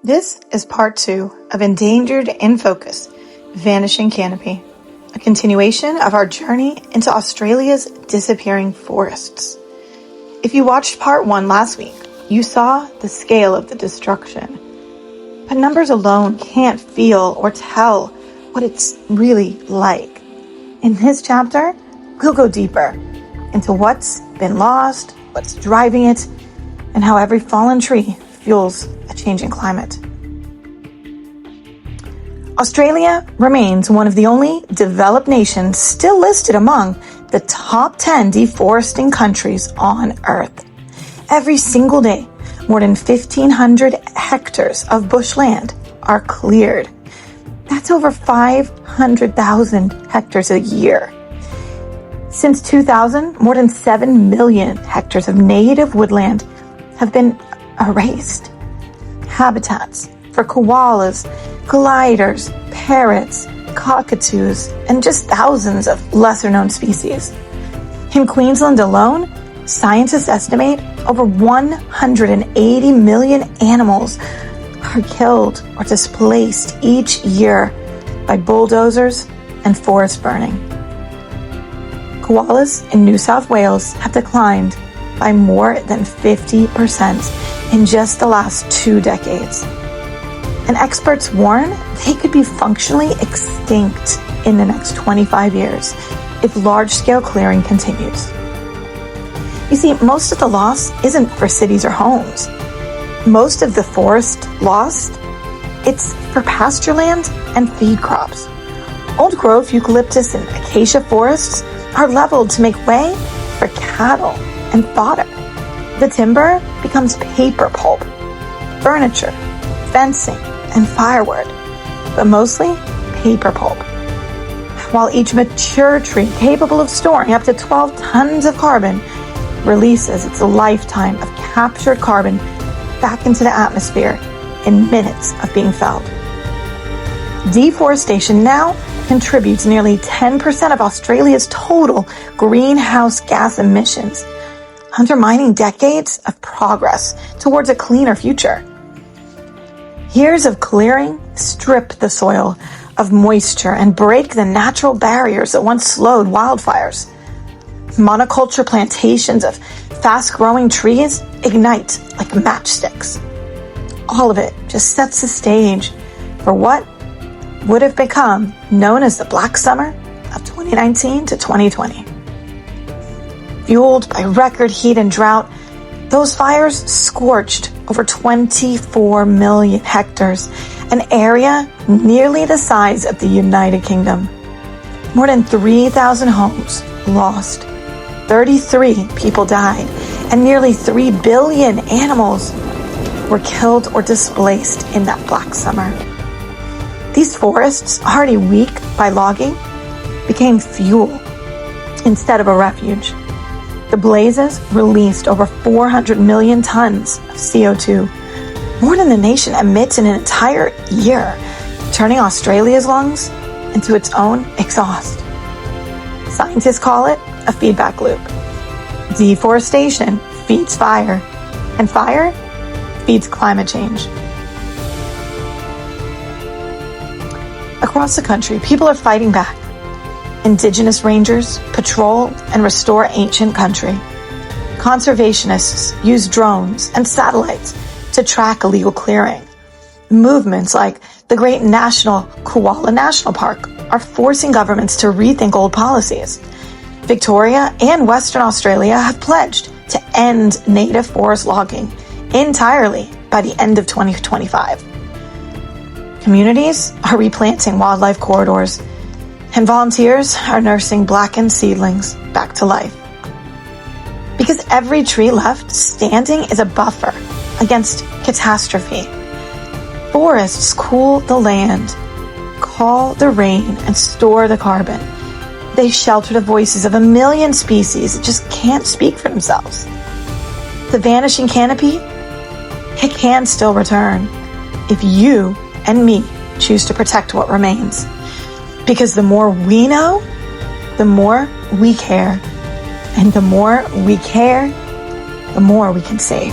This is part 2 of Endangered in Focus, Vanishing Canopy, a continuation of our journey into Australia's disappearing forests. If you watched part 1 last week, you saw the scale of the destruction. But numbers alone can't feel or tell what it's really like. In this chapter, we'll go deeper into what's been lost, what's driving it, and how every fallen tree fuels a changing climate. Australia remains one of the only developed nations still listed among the top 10 deforesting countries on Earth. Every single day, more than 1,500 hectares of bushland are cleared. That's over 500,000 hectares a year. Since 2000, more than 7 million hectares of native woodland have been erased. Habitats for koalas, gliders, parrots, cockatoos, and just thousands of lesser-known species. In Queensland alone, scientists estimate over 180 million animals are killed or displaced each year by bulldozers and forest burning. Koalas in New South Wales have declined by more than 50% in just the last 2 decades. And experts warn they could be functionally extinct in the next 25 years if large-scale clearing continues. You see, most of the loss isn't for cities or homes. Most of the forest lost, it's for pasture land and feed crops. Old-growth eucalyptus and acacia forests are leveled to make way for cattle and fodder. The timber becomes paper pulp, furniture, fencing, and firewood, but mostly paper pulp. While each mature tree capable of storing up to 12 tons of carbon releases its lifetime of captured carbon back into the atmosphere in minutes of being felled. Deforestation now contributes nearly 10% of Australia's total greenhouse gas emissions, undermining decades of progress towards a cleaner future. Years of clearing strip the soil of moisture and break the natural barriers that once slowed wildfires. Monoculture plantations of fast-growing trees ignite like matchsticks. All of it just sets the stage for what would have become known as the Black Summer of 2019 to 2020. Fueled by record heat and drought, those fires scorched over 24 million hectares, an area nearly the size of the United Kingdom. More than 3,000 homes lost, 33 people died, and nearly 3 billion animals were killed or displaced in that Black Summer. These forests, already weak by logging, became fuel instead of a refuge. The blazes released over 400 million tons of CO2, more than the nation emits in an entire year, turning Australia's lungs into its own exhaust. Scientists call it a feedback loop. Deforestation feeds fire, and fire feeds climate change. Across the country, people are fighting back. Indigenous rangers patrol and restore ancient country. Conservationists use drones and satellites to track illegal clearing. Movements like the Great National Koala National Park are forcing governments to rethink old policies. Victoria and Western Australia have pledged to end native forest logging entirely by the end of 2025. Communities are replanting wildlife corridors, and volunteers are nursing blackened seedlings back to life. Because every tree left standing is a buffer against catastrophe. Forests cool the land, call the rain, and store the carbon. They shelter the voices of a million species that just can't speak for themselves. The vanishing canopy, it can still return if you and me choose to protect what remains. Because the more we know, the more we care. And the more we care, the more we can save.